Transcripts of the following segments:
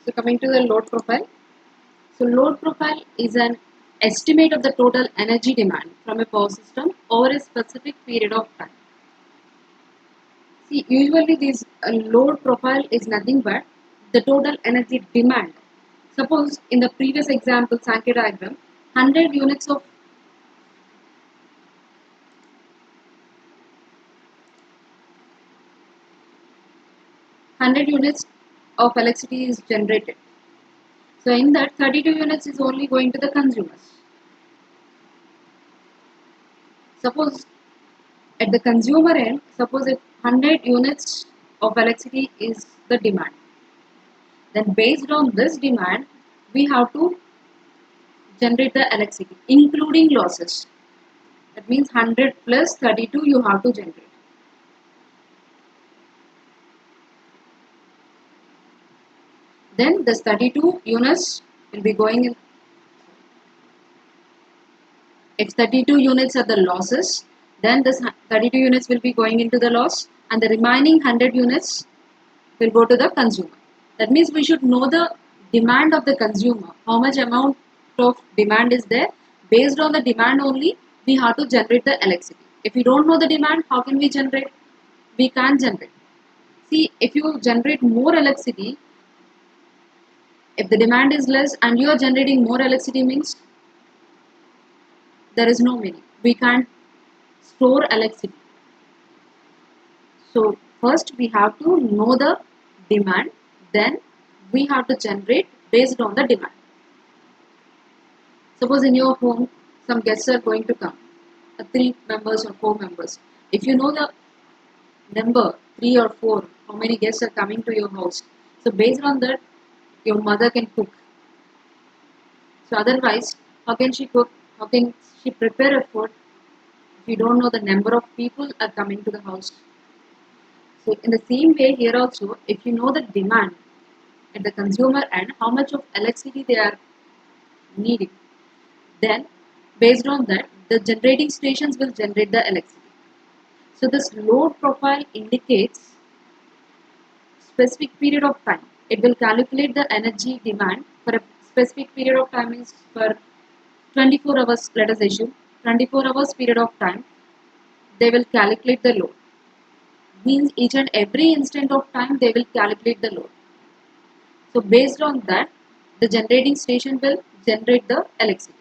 So coming to the load profile. So load profile is an estimate of the total energy demand from a power system over a specific period of time. See, usually this load profile is nothing but the total energy demand. Suppose in the previous example Sankey diagram, 100 units of 100 units of electricity is generated. So in that 32 units is only going to the consumers. Suppose at the consumer end, suppose if 100 units of electricity is the demand, then based on this demand, we have to generate the electricity, including losses. That means 100 plus 32 you have to generate. Then this 32 units will be going in. If 32 units are the losses, then this 32 units will be going into the loss and the remaining 100 units will go to the consumer. That means we should know the demand of the consumer, how much amount of demand is there. Based on the demand only, we have to generate the electricity. If we don't know the demand, how can we generate? We can't generate. See, if you generate more electricity, if the demand is less and you are generating more electricity means there is no meaning. We can't store electricity. So first we have to know the demand, then we have to generate based on the demand. Suppose in your home some guests are going to come, 3 members or 4 members. If you know the number 3 or 4, how many guests are coming to your house, so based on that your mother can cook. So otherwise, how can she cook? How can she prepare a food if you don't know the number of people are coming to the house? So in the same way here also, if you know the demand at the consumer end, how much of electricity they are needing, then based on that, the generating stations will generate the electricity. So this load profile indicates specific period of time. It will calculate the energy demand for a specific period of time is for 24 hours, let us assume 24 hours period of time, they will calculate the load. Means each and every instant of time they will calculate the load. So based on that, the generating station will generate the electricity.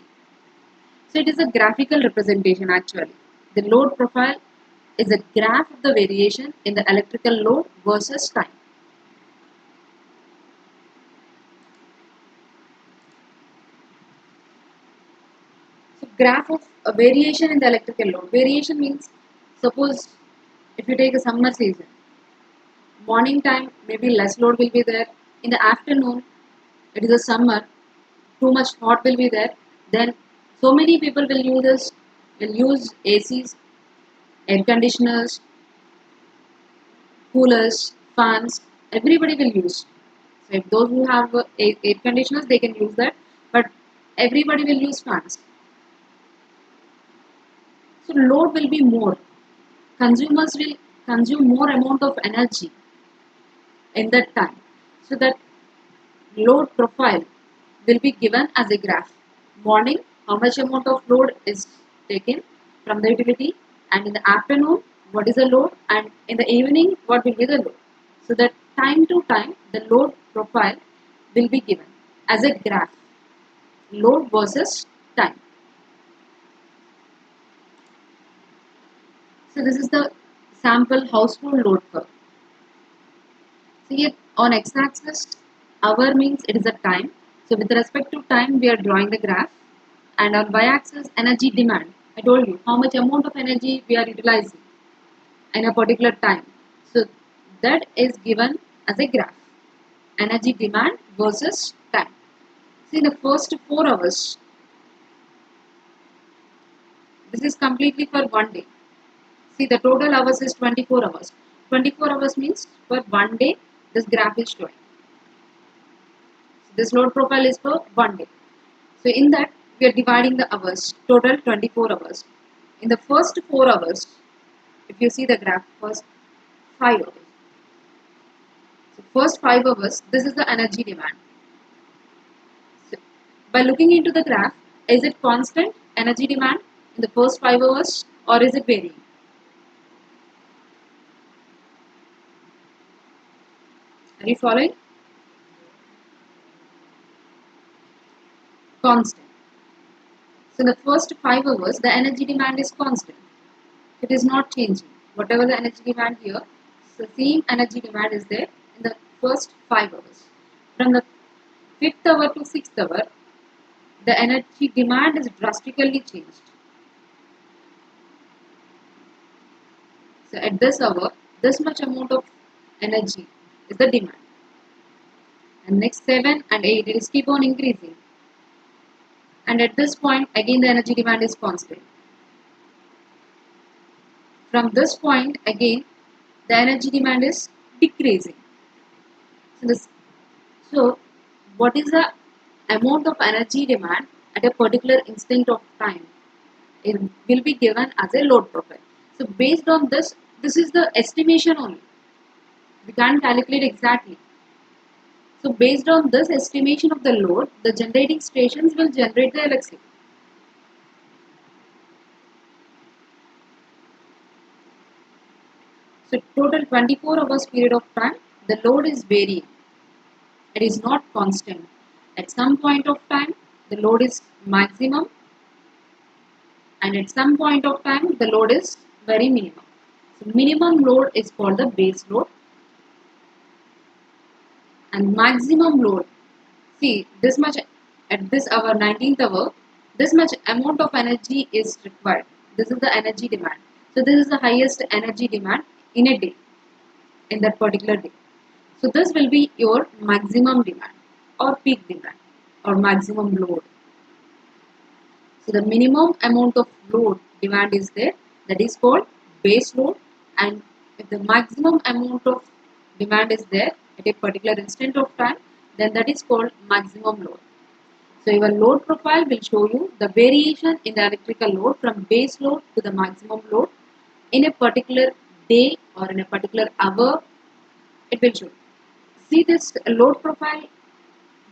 So it is a graphical representation actually. The load profile is a graph of the variation in the electrical load versus time. So graph of a variation in the electrical load. Variation means suppose if you take a summer season, morning time maybe less load will be there. In the afternoon, it is a summer, too much hot will be there. Then so many people will use ACs, air conditioners, coolers, fans. Everybody will use. So if those who have air conditioners, they can use that. But everybody will use fans. So load will be more. Consumers will consume more amount of energy in that time. So that load profile will be given as a graph. Morning, how much amount of load is taken from the utility, and in the afternoon, what is the load, and in the evening, what will be the load. So that time to time, the load profile will be given as a graph. Load versus time. So this is the sample household load curve. See it on x-axis, hour means it is a time. So with respect to time, we are drawing the graph. And on y-axis, energy demand. I told you how much amount of energy we are utilizing in a particular time. So that is given as a graph. Energy demand versus time. See the first 4 hours. This is completely for one day. See the total hours is 24 hours. 24 hours means for one day this graph is showing. This load profile is for one day. So in that we are dividing the hours, total 24 hours. In the first 4 hours, if you see the graph, first 5 hours. So first 5 hours, this is the energy demand. By looking into the graph, is it constant energy demand in the first 5 hours or is it varying? Are you following? Constant. So in the first 5 hours, the energy demand is constant. It is not changing. Whatever the energy demand here, the same energy demand is there in the first 5 hours. From the 5th hour to 6th hour, the energy demand is drastically changed. So at this hour, this much amount of energy is the demand. And next 7 and 8, it is keep on increasing. And at this point, again the energy demand is constant. From this point, again, the energy demand is decreasing. So what is the amount of energy demand at a particular instant of time? It will be given as a load profile. So based on this, this is the estimation only. We can't calculate exactly. So based on this estimation of the load, the generating stations will generate the electricity. So total 24 hours period of time, the load is varying. It is not constant. At some point of time, the load is maximum, and at some point of time, the load is very minimum. So minimum load is called the base load, and maximum load. See, this much at this hour, 19th hour, this much amount of energy is required. This is the energy demand. So this is the highest energy demand in a day, in that particular day. So this will be your maximum demand or peak demand or maximum load. So the minimum amount of load demand is there, that is called base load, and if the maximum amount of demand is there at a particular instant of time, then that is called maximum load. So your load profile will show you the variation in the electrical load from base load to the maximum load in a particular day or in a particular hour. It will show. See this load profile.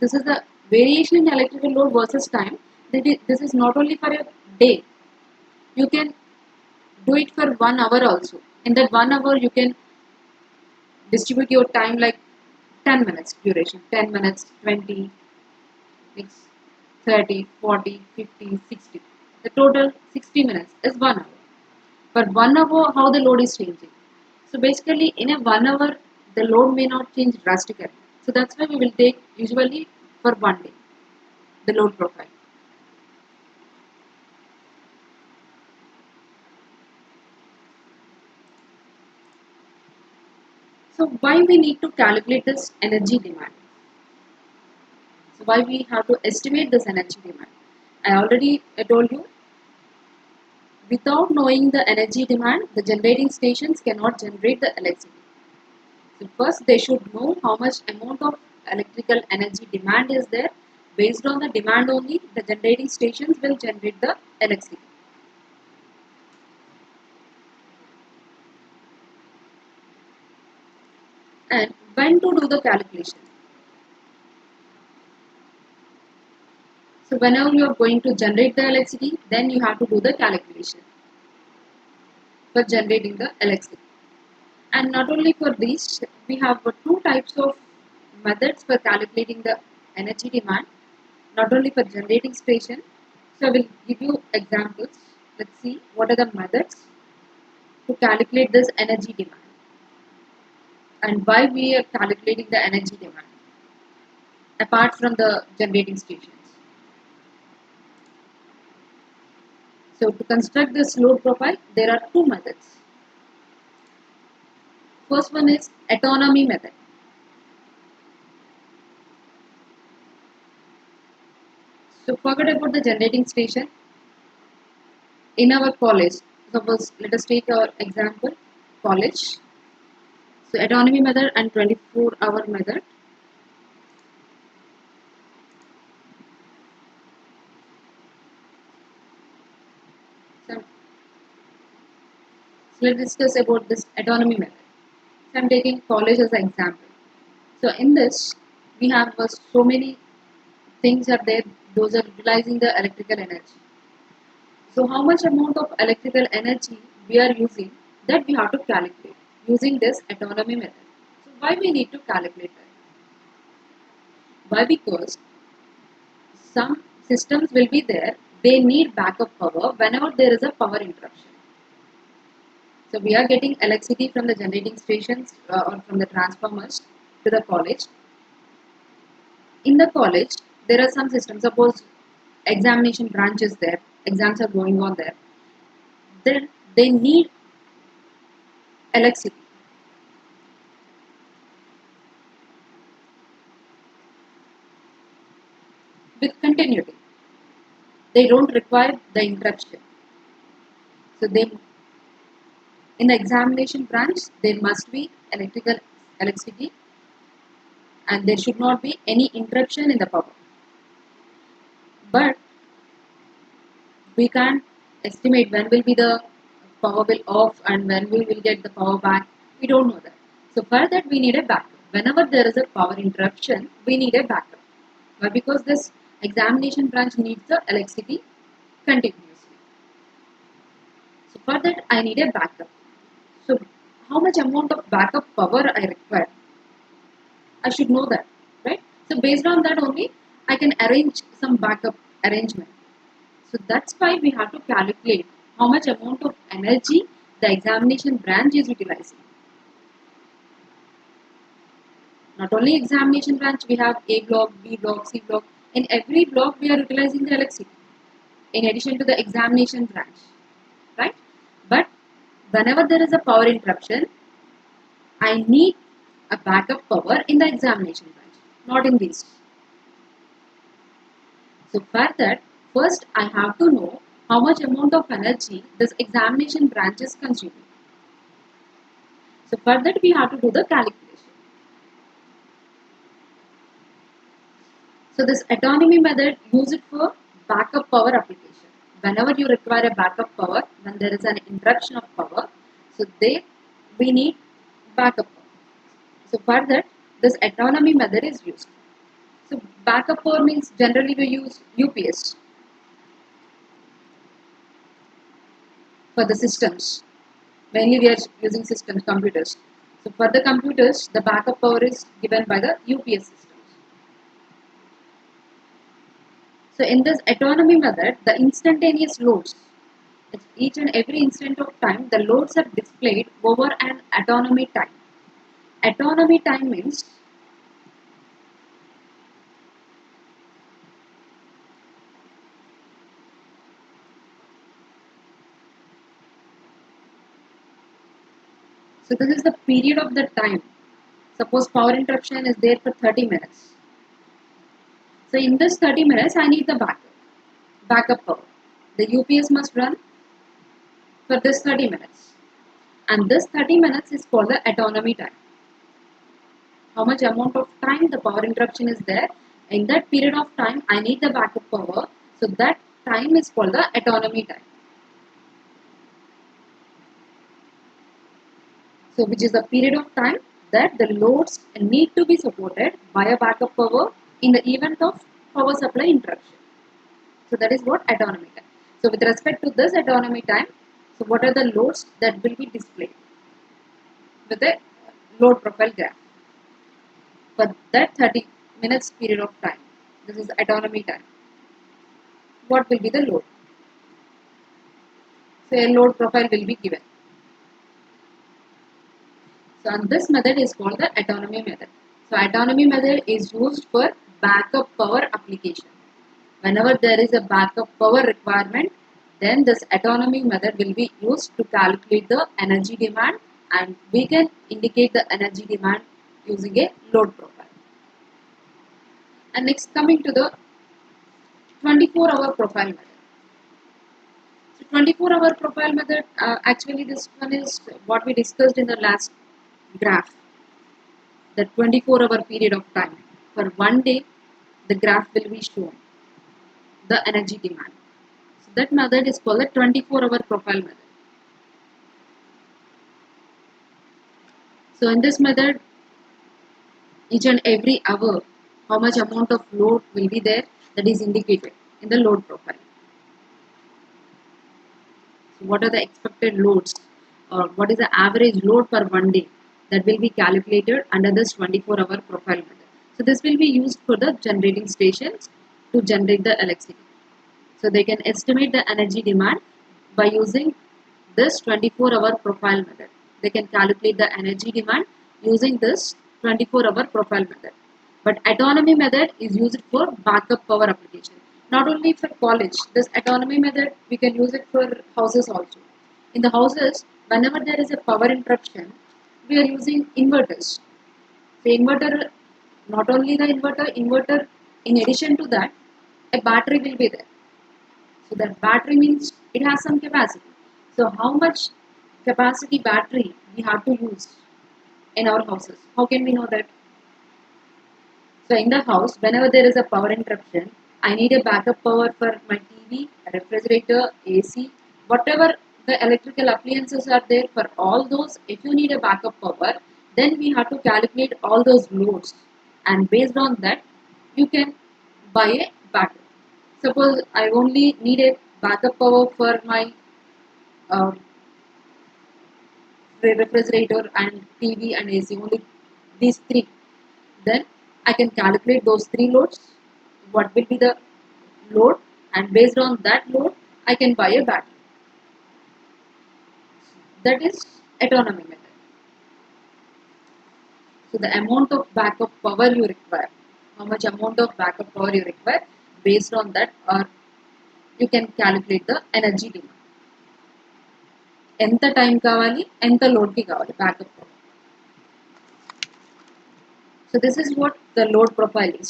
This is the variation in electrical load versus time. This is not only for a day. You can do it for 1 hour also. In that 1 hour, you can distribute your time like 10 minutes duration, 10 minutes, 20, 30, 40, 50, 60. The total 60 minutes is 1 hour. For 1 hour, how the load is changing. So basically, in a 1 hour, the load may not change drastically. So that's why we will take usually for 1 day the load profile. So why we need to calculate this energy demand? So why we have to estimate this energy demand? I already told you, without knowing the energy demand, the generating stations cannot generate the electricity. So first they should know how much amount of electrical energy demand is there. Based on the demand only, the generating stations will generate the electricity. And when to do the calculation? So whenever you are going to generate the electricity, then you have to do the calculation for generating the electricity. And not only for these, we have two types of methods for calculating the energy demand, not only for generating station. So I will give you examples. Let's see what are the methods to calculate this energy demand and why we are calculating the energy demand apart from the generating stations. So to construct this load profile, there are two methods. First one is autonomy method. So forget about the generating station. In our college, suppose let us take our example, college. So autonomy method and 24-hour method. So, let's discuss about this autonomy method. So I'm taking college as an example. So in this, we have so many things are there Those are utilizing the electrical energy. So how much amount of electrical energy we are using, that we have to calculate using this autonomy method. So why we need to calculate that? Why? Because some systems will be there, they need backup power whenever there is a power interruption. So we are getting electricity from the generating stations or from the transformers to the college. In the college, there are some systems. Suppose examination branch is there, exams are going on there. Then they need electricity. With continuity. They don't require the interruption. So they in the examination branch there must be electrical electricity and there should not be any interruption in the power. But we can't estimate when will be the power will off and when we will get the power back. We don't know that. So for that we need a backup. Whenever there is a power interruption, we need a backup. Why? Because this examination branch needs the electricity continuously. So for that I need a backup. So how much amount of backup power I require? I should know that, right? So based on that only I can arrange some backup arrangement. So that's why we have to calculate how much amount of energy the examination branch is utilizing. Not only examination branch, we have A block, B block, C block. In every block, we are utilizing the electricity in addition to the examination branch, right? But whenever there is a power interruption, I need a backup power in the examination branch, not in these. So for that, first I have to know how much amount of energy this examination branch is consuming. So for that we have to do the calculation. So this autonomy method, use it for backup power application. Whenever you require a backup power, when there is an interruption of power, so we need backup power. So for that, this autonomy method is used. So backup power means generally we use UPS for the systems. Mainly we are using systems, computers. So for the computers, the backup power is given by the UPS systems. So in this autonomy method, the instantaneous loads, it's each and every instant of time, the loads are displayed over an autonomy time. Autonomy time means so this is the period of the time. Suppose power interruption is there for 30 minutes. So in this 30 minutes, I need the backup power. The UPS must run for this 30 minutes. And this 30 minutes is called the autonomy time. How much amount of time the power interruption is there. In that period of time, I need the backup power. So that time is called the autonomy time. So which is the period of time that the loads need to be supported by a backup power in the event of power supply interruption. So that is what autonomy time. So with respect to this autonomy time, so what are the loads that will be displayed with a load profile graph for that 30 minutes period of time. This is autonomy time. What will be the load? So a load profile will be given. So and this method is called the autonomy method. So autonomy method is used for backup power application. Whenever there is a backup power requirement, then this autonomy method will be used to calculate the energy demand and we can indicate the energy demand using a load profile. And next coming to the 24-hour profile method. So 24-hour profile method, actually this one is what we discussed in the last graph. The 24-hour period of time. For one day, the graph will be shown, the energy demand. So that method is called the 24-hour profile method. So in this method, each and every hour, how much amount of load will be there that is indicated in the load profile. So what are the expected loads, or what is the average load per one day, that will be calculated under this 24-hour profile method. So this will be used for the generating stations to generate the electricity. So they can estimate the energy demand by using this 24-hour profile method. They can calculate the energy demand using this 24-hour profile method. But autonomy method is used for backup power application. Not only for college, this autonomy method we can use it for houses also. In the houses, whenever there is a power interruption, we are using inverters. The inverter, not only the inverter, in addition to that, a battery will be there. So that battery means it has some capacity. So how much capacity battery we have to use in our houses? How can we know that? So in the house, whenever there is a power interruption, I need a backup power for my TV, refrigerator, AC, whatever the electrical appliances are there. For all those, if you need a backup power, then we have to calculate all those loads, and based on that, you can buy a battery. Suppose I only need a backup power for my uh, refrigerator and TV and AC, only these three. Then I can calculate those three loads, what will be the load, and based on that load, I can buy a battery. That is autonomy method. So the amount of backup power you require, how much amount of backup power you require, based on that, or you can calculate the energy demand. ఎంత time కావాలి, ఎంత లోడ్కి కావాలి backup power. So this is what the load profile is.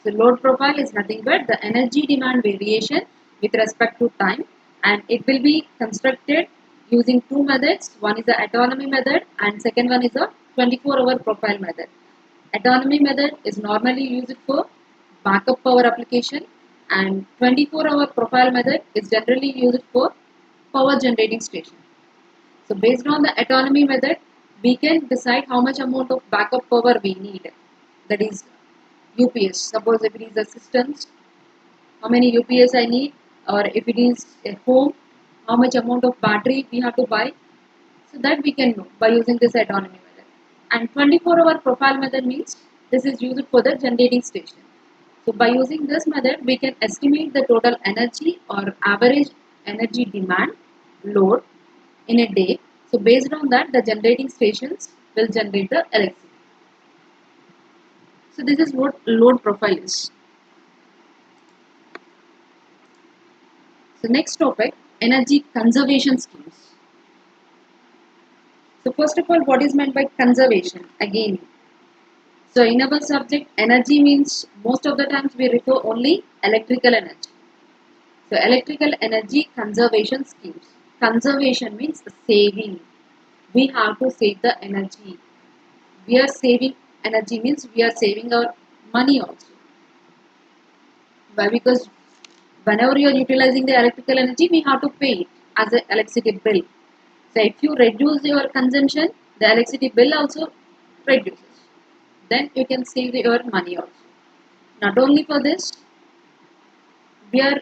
So load profile is nothing but the energy demand variation with respect to time, and it will be constructed using two methods. One is the autonomy method and second one is the 24-hour profile method. Autonomy method is normally used for backup power application, and 24-hour profile method is generally used for power generating station. So based on the autonomy method, we can decide how much amount of backup power we need. That is UPS. Suppose if it is a systems, how many UPS I need, or if it is a home, how much amount of battery we have to buy. So that we can know by using this autonomy method. And 24-hour profile method means this is used for the generating station. So by using this method, we can estimate the total energy or average energy demand load in a day. So based on that, the generating stations will generate the electricity. So this is what load profile is. So next topic, energy conservation schemes. So first of all, what is meant by conservation? Again, so in our subject, energy means most of the times we refer only electrical energy. So electrical energy conservation schemes. Conservation means saving. We have to save the energy. We are saving energy means we are saving our money also. Why? Because whenever you are utilizing the electrical energy, we have to pay it as an electricity bill. So if you reduce your consumption, the electricity bill also reduces. Then you can save your money also. Not only for this, we are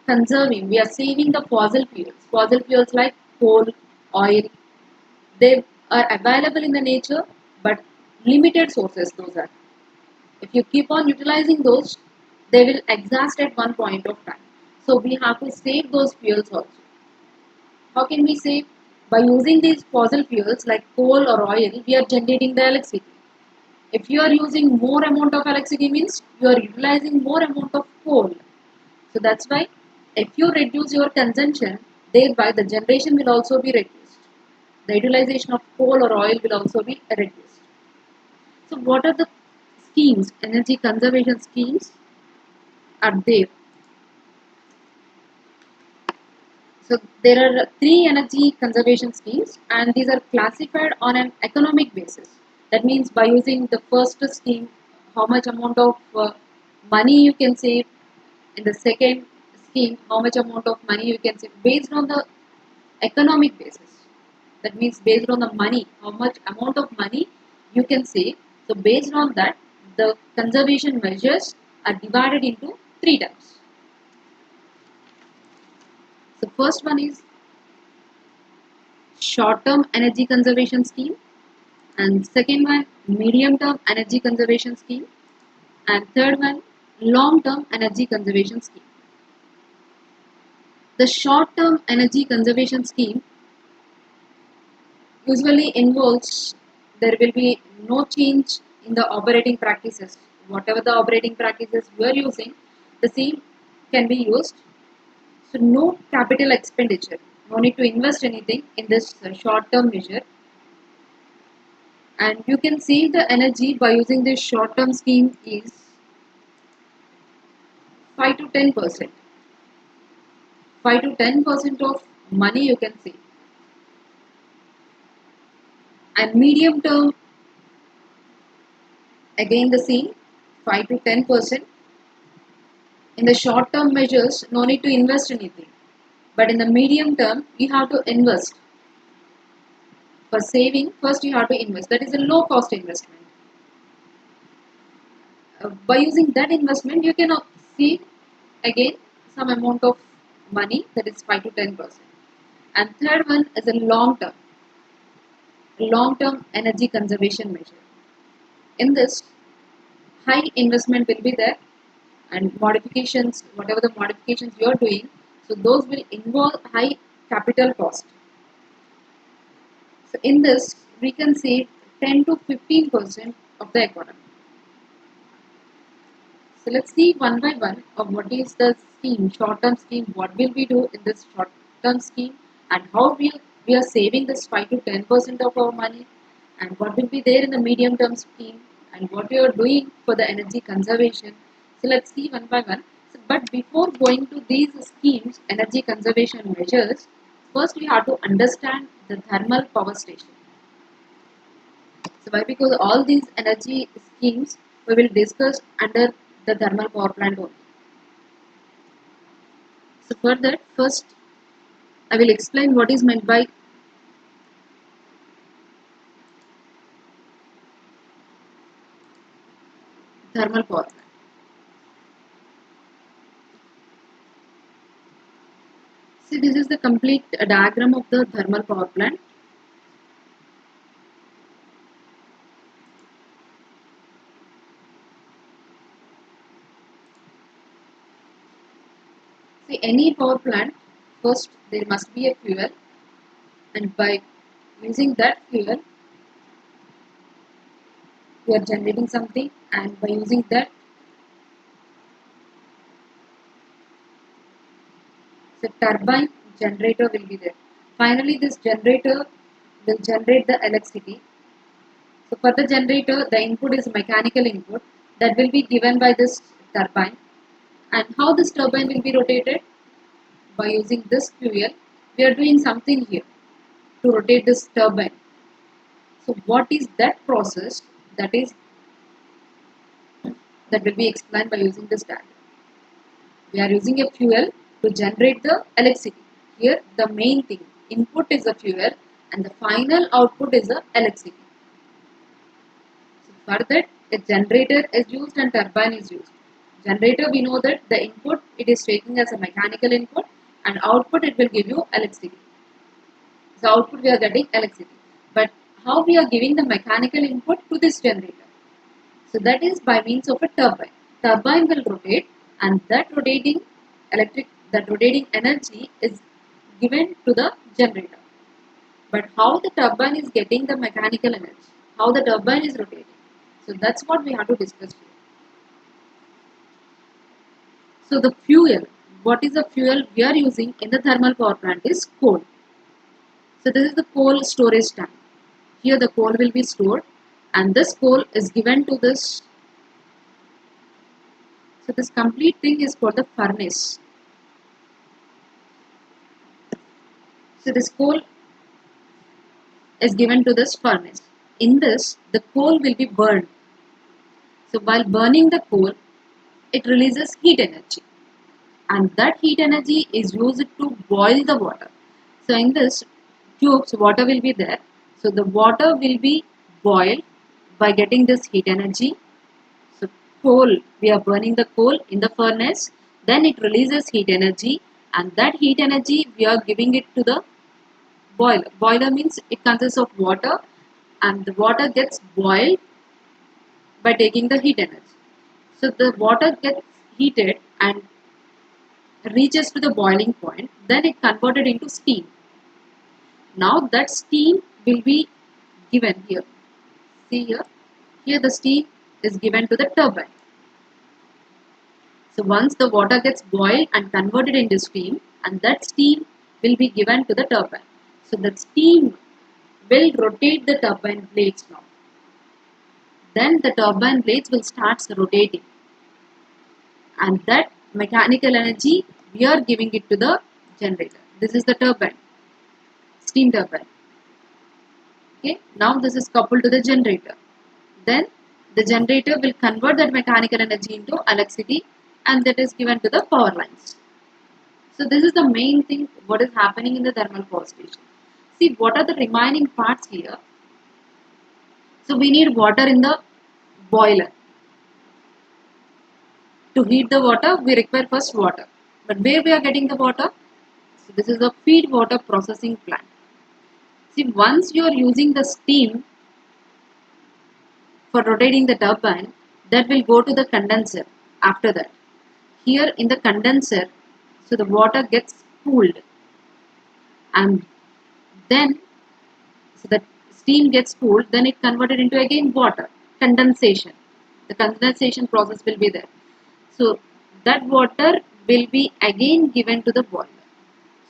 conserving, we are saving the fossil fuels. Fossil fuels like coal, oil, they are available in the nature, but limited sources those are. If you keep on utilizing those, they will exhaust at one point of time. So we have to save those fuels also. How can we save? By using these fossil fuels like coal or oil, we are generating the electricity. If you are using more amount of electricity means you are utilizing more amount of coal. So that's why if you reduce your consumption, thereby the generation will also be reduced. The utilization of coal or oil will also be reduced. So what are the schemes, energy conservation schemes are there? So there are three energy conservation schemes, and these are classified on an economic basis. That means by using the first scheme, how much amount of money you can save. In the second scheme, how much amount of money you can save based on the economic basis. That means based on the money, how much amount of money you can save. So based on that, the conservation measures are divided into three types. The first one is short-term energy conservation scheme, and second one medium-term energy conservation scheme, and third one long-term energy conservation scheme. The short-term energy conservation scheme usually involves there will be no change in the operating practices. Whatever the operating practices you are using, the same can be used. So no capital expenditure, no need to invest anything in this short-term measure. And you can save the energy by using this short-term scheme is 5 to 10%. 5 to 10% of money you can save. And medium term, again the same, 5 to 10%. In the short term measures, no need to invest anything. But in the medium term, you have to invest. For saving, first you have to invest. That is a low cost investment. By using that investment, you can see again some amount of money, that is 5 to 10%. And third one is a long term energy conservation measure. In this, high investment will be there, and modifications, whatever the modifications you are doing, so those will involve high capital cost. So in this, we can save 10 to 15% of the economy. So let's see one by one of what is the scheme, short-term scheme, what will we do in this short-term scheme, and how we are saving this 5 to 10% of our money, and what will be there in the medium-term scheme, and what we are doing for the energy conservation. So let's see one by one. So, but before going to these schemes, energy conservation measures, first we have to understand the thermal power station. So why? Because all these energy schemes we will discuss under the thermal power plant only. So for that, first I will explain what is meant by thermal power plant. See, this is the complete diagram of the thermal power plant. See, any power plant, first there must be a fuel, and by using that fuel, we are generating something, and by using that, the turbine generator will be there. Finally, this generator will generate the electricity. So for the generator, the input is mechanical input that will be given by this turbine. And how this turbine will be rotated? By using this fuel, we are doing something here to rotate this turbine. So what is that process? That will be explained by using this diagram. We are using a fuel to generate the electricity. Here the main thing, input is the fuel and the final output is the electricity. So for that, a generator is used and turbine is used. Generator, we know that the input it is taking as a mechanical input, and output it will give you electricity. So output we are getting electricity. But how we are giving the mechanical input to this generator? So that is by means of a turbine. Turbine will rotate, and that rotating energy is given to the generator. But how the turbine is getting the mechanical energy? How the turbine is rotating? So that's what we have to discuss here. So the fuel, what is the fuel we are using in the thermal power plant is coal. So this is the coal storage tank. Here the coal will be stored, and this coal is given to this. So this complete thing is called the furnace. So this coal is given to this furnace. In this, the coal will be burned. So while burning the coal, it releases heat energy, and that heat energy is used to boil the water. So in this tubes, water will be there. So the water will be boiled by getting this heat energy. So coal, we are burning the coal in the furnace, then it releases heat energy, and that heat energy we are giving it to the boiler. Boiler means it consists of water, and the water gets boiled by taking the heat energy. So the water gets heated and reaches to the boiling point, then it converted into steam. Now that steam will be given here. See here, here the steam is given to the turbine. So once the water gets boiled and converted into steam, and that steam will be given to the turbine. So that steam will rotate the turbine blades now. Then the turbine blades will start rotating, and that mechanical energy we are giving it to the generator. This is the turbine, steam turbine. Okay, now this is coupled to the generator. Then the generator will convert that mechanical energy into electricity, and that is given to the power lines. So this is the main thing what is happening in the thermal power station. See what are the remaining parts here. So we need water in the boiler. To heat the water we require first water. But where we are getting the water? So this is a feed water processing plant. See once you are using the steam for rotating the turbine, that will go to the condenser after that. Here in the condenser, so the water gets cooled, and then so the steam gets cooled, then it converted into again water, condensation. The condensation process will be there. So that water will be again given to the boiler.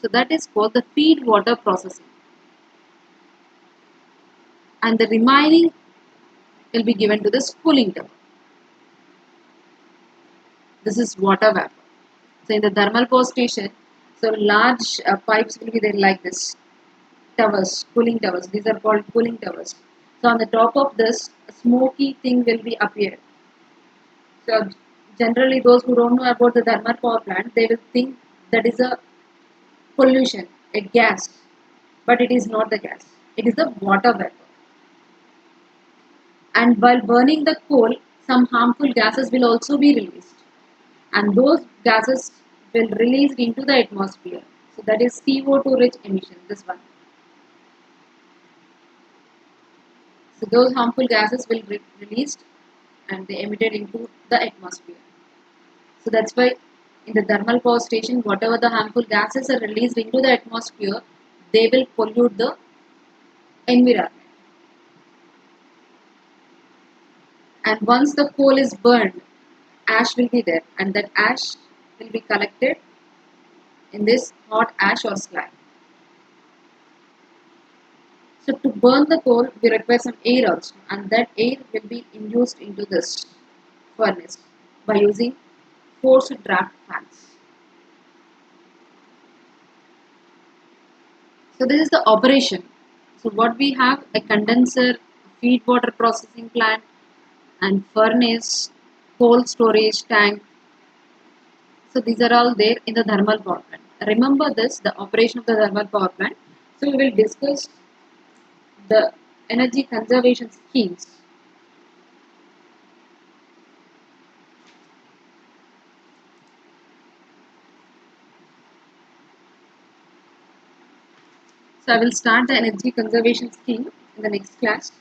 So that is called the feed water processing. And the remaining will be given to the cooling tower. This is water vapor. So in the thermal power station, so large pipes will be there like this. Towers, cooling towers. These are called cooling towers. So on the top of this, a smoky thing will be appeared. So generally, those who don't know about the thermal power plant, they will think that is a pollution, a gas, but it is not the gas. It is the water vapor. And while burning the coal, some harmful gases will also be released, and those gases will release into the atmosphere. So that is CO2 rich emission. This one. So those harmful gases will be released and they emitted into the atmosphere. So that's why in the thermal power station, whatever the harmful gases are released into the atmosphere, they will pollute the environment. And once the coal is burned, ash will be there, and that ash will be collected in this hot ash or slag. So to burn the coal, we require some air also, and that air will be induced into this furnace by using forced draft fans. So this is the operation. So what we have, a condenser, feed water processing plant, and furnace, coal storage tank. So these are all there in the thermal power plant. Remember this, the operation of the thermal power plant. So we will discuss the energy conservation schemes. So I will start the energy conservation scheme in the next class.